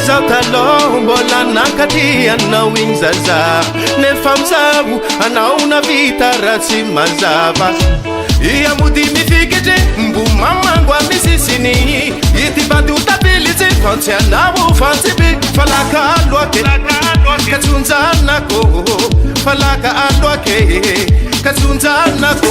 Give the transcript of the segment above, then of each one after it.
zao taloha mbola nankaty anao igny zaza nefa mizavo anao navita ratsy mazava iamody mifikitry mbo mamango amisisiny itibandy hotabilitsy fantsy anao fantsiby falaka aloake katsunjanako falaka aloake katsunjanako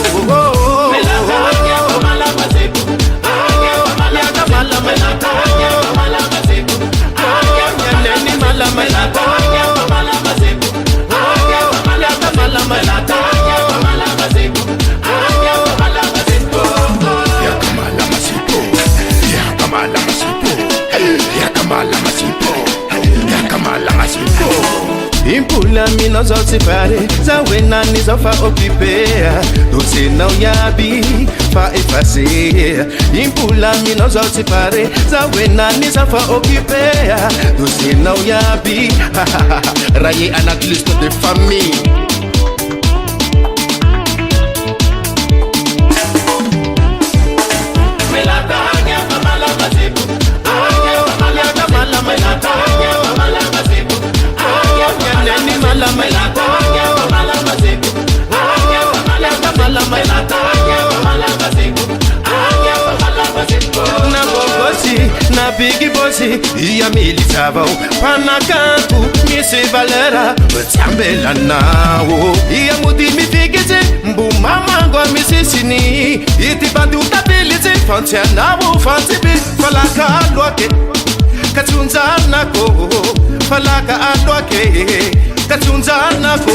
impula mina zao tsipare za wenani zao fa occupea dosenao yaby fa efasea impula mina zao tsipare za wenani zao fa occupea dosenao yaby raye anaty liste de famille na bigi bosi ia militavao panakanto misy valera tsiambelanao ia mody mifikitsy mbo mamango amisisiny itibandy hotabilitsy fantsy anao fantsiby falaka aloake katsunjanako falaka aloake katsunjanako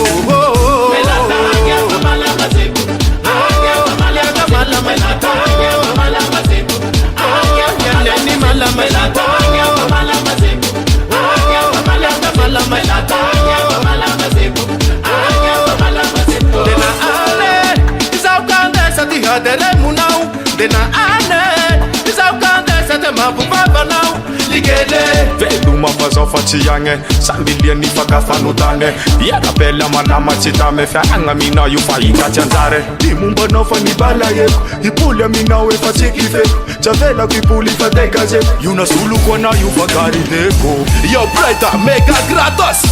dele munau dena ane izakande sete mapupapa nau ligele veluma fazao fatsiagny sambiliany fakafanotane iakapela malama tsy tame fiagna mina io fa hitatsy anjare ty mombanao fa nibala eko ipoly aminao efa tsikifeko tsavelako ipoly fa tegazeko io nasoloko anao io fa garideko yo breda mega gratos